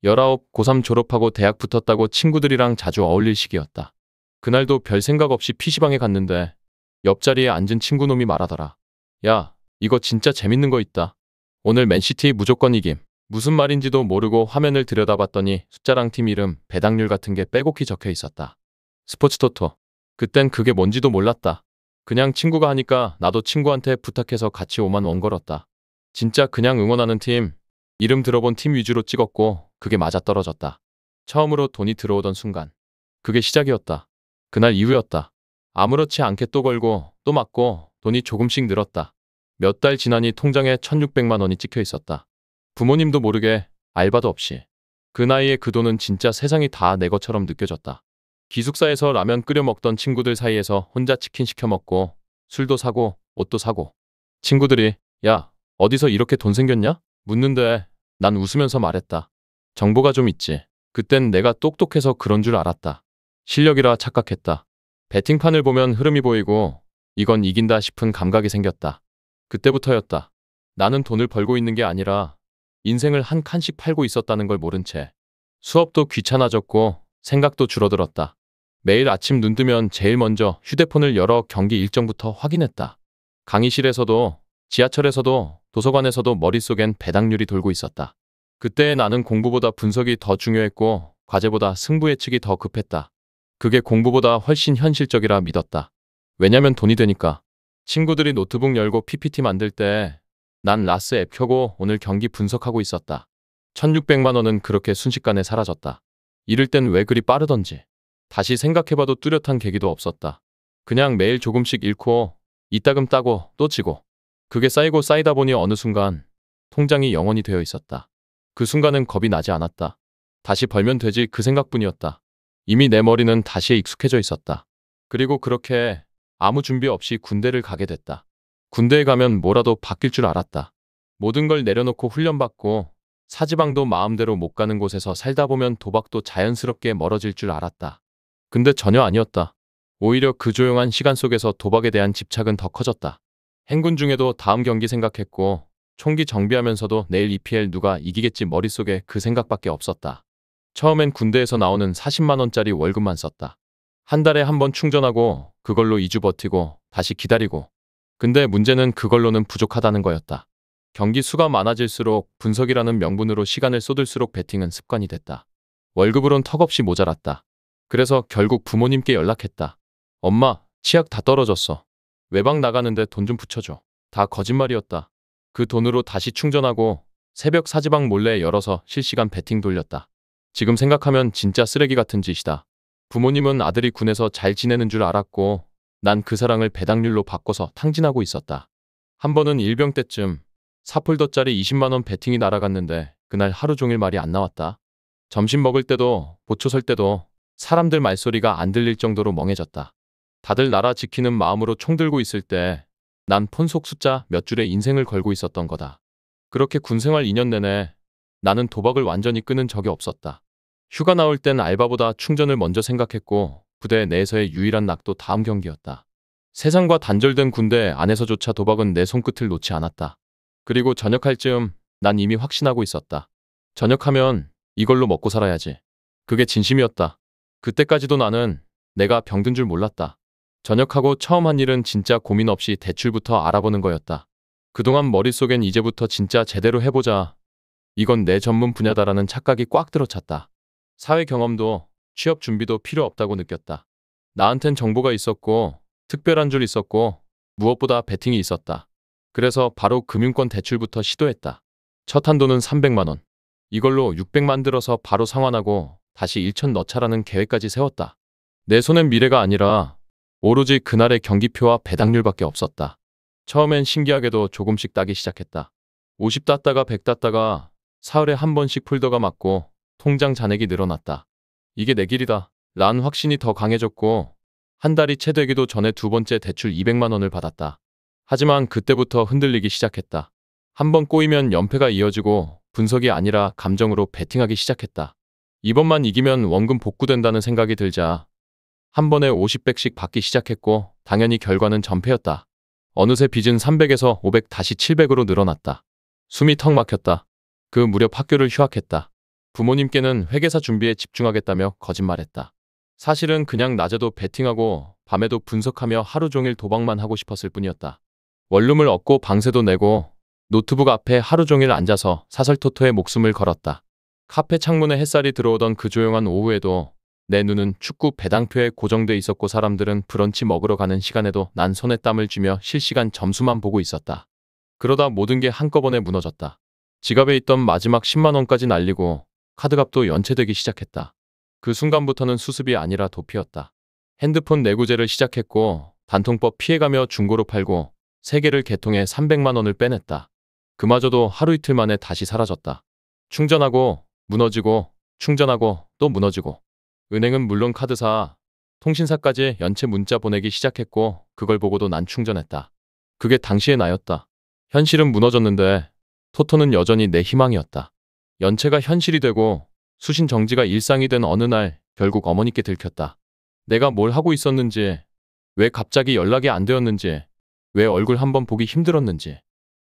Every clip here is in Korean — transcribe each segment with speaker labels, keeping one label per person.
Speaker 1: 19, 고3 졸업하고 대학 붙었다고 친구들이랑 자주 어울릴 시기였다. 그날도 별 생각 없이 PC방에 갔는데 옆자리에 앉은 친구놈이 말하더라. 야, 이거 진짜 재밌는 거 있다. 오늘 맨시티 무조건 이김. 무슨 말인지도 모르고 화면을 들여다봤더니 숫자랑 팀 이름, 배당률 같은 게 빼곡히 적혀 있었다. 스포츠토토. 그땐 그게 뭔지도 몰랐다. 그냥 친구가 하니까 나도 친구한테 부탁해서 같이 5만 원 걸었다. 진짜 그냥 응원하는 팀, 이름 들어본 팀 위주로 찍었고 그게 맞아떨어졌다. 처음으로 돈이 들어오던 순간. 그게 시작이었다. 그날 이후였다. 아무렇지 않게 또 걸고 또 맞고 돈이 조금씩 늘었다. 몇 달 지나니 통장에 1600만 원이 찍혀 있었다. 부모님도 모르게 알바도 없이. 그 나이에 그 돈은 진짜 세상이 다 내 것처럼 느껴졌다. 기숙사에서 라면 끓여 먹던 친구들 사이에서 혼자 치킨 시켜 먹고 술도 사고 옷도 사고. 친구들이 야, 어디서 이렇게 돈 생겼냐? 묻는데 난 웃으면서 말했다. 정보가 좀 있지. 그땐 내가 똑똑해서 그런 줄 알았다. 실력이라 착각했다. 배팅판을 보면 흐름이 보이고 이건 이긴다 싶은 감각이 생겼다. 그때부터였다. 나는 돈을 벌고 있는 게 아니라 인생을 한 칸씩 팔고 있었다는 걸 모른 채. 수업도 귀찮아졌고 생각도 줄어들었다. 매일 아침 눈 뜨면 제일 먼저 휴대폰을 열어 경기 일정부터 확인했다. 강의실에서도 지하철에서도 도서관에서도 머릿속엔 배당률이 돌고 있었다. 그때 나는 공부보다 분석이 더 중요했고 과제보다 승부 예측이 더 급했다. 그게 공부보다 훨씬 현실적이라 믿었다. 왜냐면 돈이 되니까. 친구들이 노트북 열고 PPT 만들 때 난 라스 앱 켜고 오늘 경기 분석하고 있었다. 1600만 원은 그렇게 순식간에 사라졌다. 이럴 땐 왜 그리 빠르던지. 다시 생각해봐도 뚜렷한 계기도 없었다. 그냥 매일 조금씩 잃고 이따금 따고 또 지고. 그게 쌓이고 쌓이다 보니 어느 순간 통장이 0원이 되어 있었다. 그 순간은 겁이 나지 않았다. 다시 벌면 되지 그 생각뿐이었다. 이미 내 머리는 다시 익숙해져 있었다. 그리고 그렇게 아무 준비 없이 군대를 가게 됐다. 군대에 가면 뭐라도 바뀔 줄 알았다. 모든 걸 내려놓고 훈련받고 사지방도 마음대로 못 가는 곳에서 살다 보면 도박도 자연스럽게 멀어질 줄 알았다. 근데 전혀 아니었다. 오히려 그 조용한 시간 속에서 도박에 대한 집착은 더 커졌다. 행군 중에도 다음 경기 생각했고 총기 정비하면서도 내일 EPL 누가 이기겠지 머릿속에 그 생각밖에 없었다. 처음엔 군대에서 나오는 40만 원짜리 월급만 썼다. 한 달에 한 번 충전하고 그걸로 2주 버티고 다시 기다리고. 근데 문제는 그걸로는 부족하다는 거였다. 경기 수가 많아질수록 분석이라는 명분으로 시간을 쏟을수록 베팅은 습관이 됐다. 월급으론 턱없이 모자랐다. 그래서 결국 부모님께 연락했다. 엄마, 치약 다 떨어졌어. 외박 나가는데 돈 좀 붙여줘. 다 거짓말이었다. 그 돈으로 다시 충전하고 새벽 사지방 몰래 열어서 실시간 베팅 돌렸다. 지금 생각하면 진짜 쓰레기 같은 짓이다. 부모님은 아들이 군에서 잘 지내는 줄 알았고 난 그 사랑을 배당률로 바꿔서 탕진하고 있었다. 한 번은 일병 때쯤 4폴더짜리 20만 원 베팅이 날아갔는데 그날 하루 종일 말이 안 나왔다. 점심 먹을 때도 보초 설 때도 사람들 말소리가 안 들릴 정도로 멍해졌다. 다들 나라 지키는 마음으로 총 들고 있을 때 난 폰 속 숫자 몇 줄에 인생을 걸고 있었던 거다. 그렇게 군생활 2년 내내 나는 도박을 완전히 끊은 적이 없었다. 휴가 나올 땐 알바보다 충전을 먼저 생각했고 부대 내에서의 유일한 낙도 다음 경기였다. 세상과 단절된 군대 안에서조차 도박은 내 손끝을 놓지 않았다. 그리고 전역할 즈음 난 이미 확신하고 있었다. 전역하면 이걸로 먹고 살아야지. 그게 진심이었다. 그때까지도 나는 내가 병든 줄 몰랐다. 전역하고 처음 한 일은 진짜 고민 없이 대출부터 알아보는 거였다. 그동안 머릿속엔 이제부터 진짜 제대로 해보자. 이건 내 전문 분야다라는 착각이 꽉 들어찼다. 사회 경험도 취업 준비도 필요 없다고 느꼈다. 나한텐 정보가 있었고 특별한 줄 있었고 무엇보다 베팅이 있었다. 그래서 바로 금융권 대출부터 시도했다. 첫 한도는 300만 원. 이걸로 600만 들어서 바로 상환하고 다시 1천 넣자라는 계획까지 세웠다. 내 손엔 미래가 아니라 오로지 그날의 경기표와 배당률밖에 없었다. 처음엔 신기하게도 조금씩 따기 시작했다. 50 땄다가 100 땄다가 사흘에 한 번씩 폴더가 맞고 통장 잔액이 늘어났다. 이게 내 길이다. 란 확신이 더 강해졌고 한 달이 채 되기도 전에 두 번째 대출 200만 원을 받았다. 하지만 그때부터 흔들리기 시작했다. 한 번 꼬이면 연패가 이어지고 분석이 아니라 감정으로 베팅하기 시작했다. 이번만 이기면 원금 복구된다는 생각이 들자 한 번에 50백씩 받기 시작했고 당연히 결과는 전패였다. 어느새 빚은 300에서 500 다시 700으로 늘어났다. 숨이 턱 막혔다. 그 무렵 학교를 휴학했다. 부모님께는 회계사 준비에 집중하겠다며 거짓말했다. 사실은 그냥 낮에도 베팅하고 밤에도 분석하며 하루 종일 도박만 하고 싶었을 뿐이었다. 원룸을 얻고 방세도 내고 노트북 앞에 하루 종일 앉아서 사설토토에 목숨을 걸었다. 카페 창문에 햇살이 들어오던 그 조용한 오후에도 내 눈은 축구 배당표에 고정돼 있었고 사람들은 브런치 먹으러 가는 시간에도 난 손에 땀을 쥐며 실시간 점수만 보고 있었다. 그러다 모든 게 한꺼번에 무너졌다. 지갑에 있던 마지막 10만 원까지 날리고 카드값도 연체되기 시작했다. 그 순간부터는 수습이 아니라 도피였다. 핸드폰 내구제를 시작했고 단통법 피해가며 중고로 팔고 세 개를 개통해 300만 원을 빼냈다. 그마저도 하루 이틀 만에 다시 사라졌다. 충전하고 무너지고 충전하고 또 무너지고 은행은 물론 카드사, 통신사까지 연체 문자 보내기 시작했고 그걸 보고도 난 충전했다. 그게 당시의 나였다. 현실은 무너졌는데 토토는 여전히 내 희망이었다. 연체가 현실이 되고 수신 정지가 일상이 된 어느 날 결국 어머니께 들켰다. 내가 뭘 하고 있었는지, 왜 갑자기 연락이 안 되었는지, 왜 얼굴 한번 보기 힘들었는지.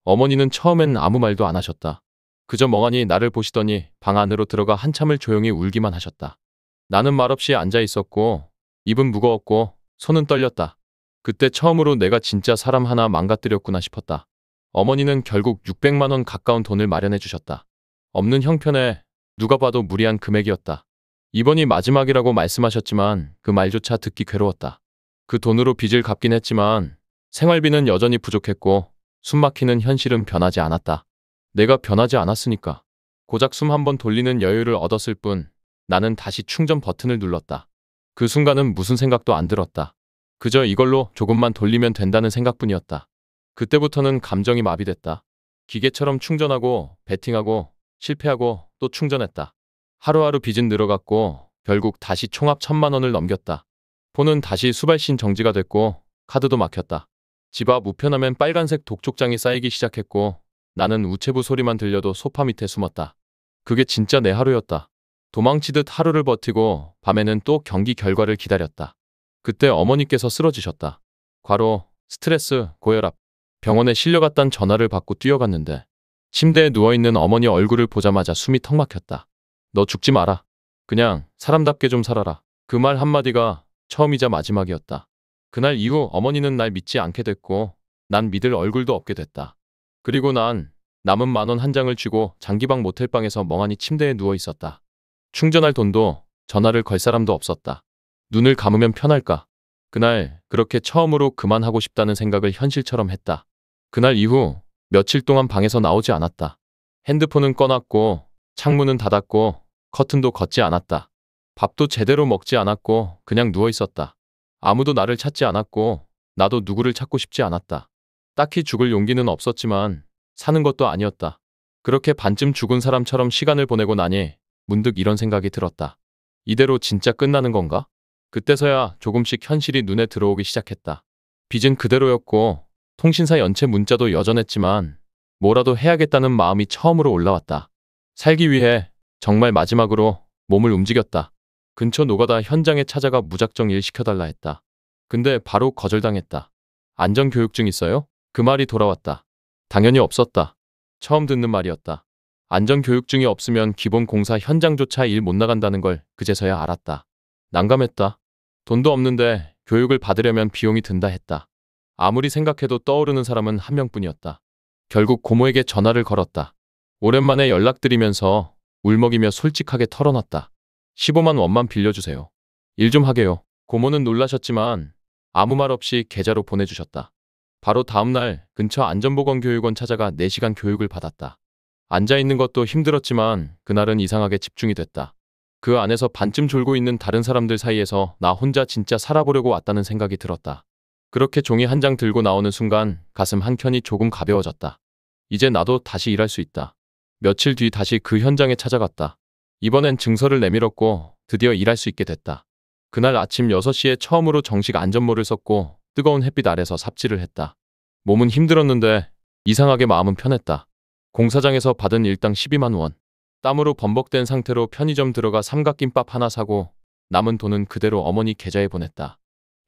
Speaker 1: 어머니는 처음엔 아무 말도 안 하셨다. 그저 멍하니 나를 보시더니 방 안으로 들어가 한참을 조용히 울기만 하셨다. 나는 말없이 앉아 있었고 입은 무거웠고 손은 떨렸다. 그때 처음으로 내가 진짜 사람 하나 망가뜨렸구나 싶었다. 어머니는 결국 600만 원 가까운 돈을 마련해 주셨다. 없는 형편에 누가 봐도 무리한 금액이었다. 이번이 마지막이라고 말씀하셨지만 그 말조차 듣기 괴로웠다. 그 돈으로 빚을 갚긴 했지만 생활비는 여전히 부족했고 숨막히는 현실은 변하지 않았다. 내가 변하지 않았으니까. 고작 숨 한 번 돌리는 여유를 얻었을 뿐 나는 다시 충전 버튼을 눌렀다. 그 순간은 무슨 생각도 안 들었다. 그저 이걸로 조금만 돌리면 된다는 생각뿐이었다. 그때부터는 감정이 마비됐다. 기계처럼 충전하고 베팅하고 실패하고 또 충전했다. 하루하루 빚은 늘어갔고 결국 다시 총합 1000만 원을 넘겼다. 폰은 다시 수발신 정지가 됐고 카드도 막혔다. 집 앞 우편함엔 빨간색 독촉장이 쌓이기 시작했고 나는 우체부 소리만 들려도 소파 밑에 숨었다. 그게 진짜 내 하루였다. 도망치듯 하루를 버티고 밤에는 또 경기 결과를 기다렸다. 그때 어머니께서 쓰러지셨다. 과로, 스트레스, 고혈압. 병원에 실려갔단 전화를 받고 뛰어갔는데 침대에 누워있는 어머니 얼굴을 보자마자 숨이 턱 막혔다. 너 죽지 마라. 그냥 사람답게 좀 살아라. 그 말 한마디가 처음이자 마지막이었다. 그날 이후 어머니는 날 믿지 않게 됐고 난 믿을 얼굴도 없게 됐다. 그리고 난 남은 10,000원 한 장을 쥐고 장기방 모텔방에서 멍하니 침대에 누워 있었다. 충전할 돈도 전화를 걸 사람도 없었다. 눈을 감으면 편할까? 그날 그렇게 처음으로 그만하고 싶다는 생각을 현실처럼 했다. 그날 이후 며칠 동안 방에서 나오지 않았다. 핸드폰은 꺼놨고 창문은 닫았고 커튼도 걷지 않았다. 밥도 제대로 먹지 않았고 그냥 누워 있었다. 아무도 나를 찾지 않았고 나도 누구를 찾고 싶지 않았다. 딱히 죽을 용기는 없었지만 사는 것도 아니었다. 그렇게 반쯤 죽은 사람처럼 시간을 보내고 나니 문득 이런 생각이 들었다. 이대로 진짜 끝나는 건가? 그때서야 조금씩 현실이 눈에 들어오기 시작했다. 빚은 그대로였고 통신사 연체 문자도 여전했지만 뭐라도 해야겠다는 마음이 처음으로 올라왔다. 살기 위해 정말 마지막으로 몸을 움직였다. 근처 노가다 현장에 찾아가 무작정 일 시켜달라 했다. 근데 바로 거절당했다. 안전교육증 있어요? 그 말이 돌아왔다. 당연히 없었다. 처음 듣는 말이었다. 안전교육증이 없으면 기본 공사 현장조차 일 못 나간다는 걸 그제서야 알았다. 난감했다. 돈도 없는데 교육을 받으려면 비용이 든다 했다. 아무리 생각해도 떠오르는 사람은 한 명뿐이었다. 결국 고모에게 전화를 걸었다. 오랜만에 연락드리면서 울먹이며 솔직하게 털어놨다. 15만 원만 빌려주세요. 일 좀 하게요. 고모는 놀라셨지만 아무 말 없이 계좌로 보내주셨다. 바로 다음날 근처 안전보건교육원 찾아가 4시간 교육을 받았다. 앉아있는 것도 힘들었지만 그날은 이상하게 집중이 됐다. 그 안에서 반쯤 졸고 있는 다른 사람들 사이에서 나 혼자 진짜 살아보려고 왔다는 생각이 들었다. 그렇게 종이 한 장 들고 나오는 순간 가슴 한켠이 조금 가벼워졌다. 이제 나도 다시 일할 수 있다. 며칠 뒤 다시 그 현장에 찾아갔다. 이번엔 증서를 내밀었고 드디어 일할 수 있게 됐다. 그날 아침 6시에 처음으로 정식 안전모를 썼고 뜨거운 햇빛 아래서 삽질을 했다. 몸은 힘들었는데 이상하게 마음은 편했다. 공사장에서 받은 일당 12만 원. 땀으로 범벅된 상태로 편의점 들어가 삼각김밥 하나 사고 남은 돈은 그대로 어머니 계좌에 보냈다.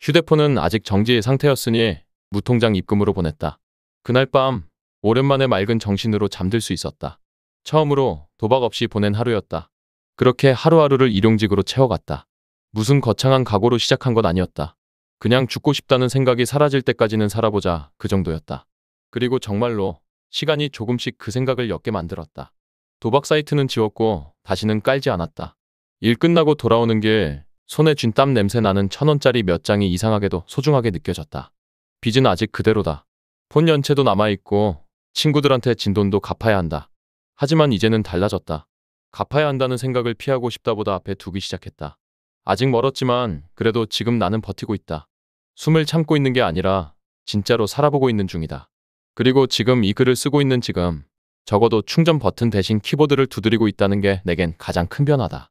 Speaker 1: 휴대폰은 아직 정지 상태였으니 무통장 입금으로 보냈다. 그날 밤 오랜만에 맑은 정신으로 잠들 수 있었다. 처음으로 도박 없이 보낸 하루였다. 그렇게 하루하루를 일용직으로 채워갔다. 무슨 거창한 각오로 시작한 건 아니었다. 그냥 죽고 싶다는 생각이 사라질 때까지는 살아보자, 그 정도였다. 그리고 정말로 시간이 조금씩 그 생각을 옅게 만들었다. 도박 사이트는 지웠고 다시는 깔지 않았다. 일 끝나고 돌아오는 길 손에 쥔 땀 냄새 나는 1,000원짜리 몇 장이 이상하게도 소중하게 느껴졌다. 빚은 아직 그대로다. 폰 연체도 남아있고 친구들한테 진 돈도 갚아야 한다. 하지만 이제는 달라졌다. 갚아야 한다는 생각을 피하고 싶다보다 앞에 두기 시작했다. 아직 멀었지만 그래도 지금 나는 버티고 있다. 숨을 참고 있는 게 아니라 진짜로 살아보고 있는 중이다. 그리고 지금 이 글을 쓰고 있는 지금 적어도 충전 버튼 대신 키보드를 두드리고 있다는 게 내겐 가장 큰 변화다.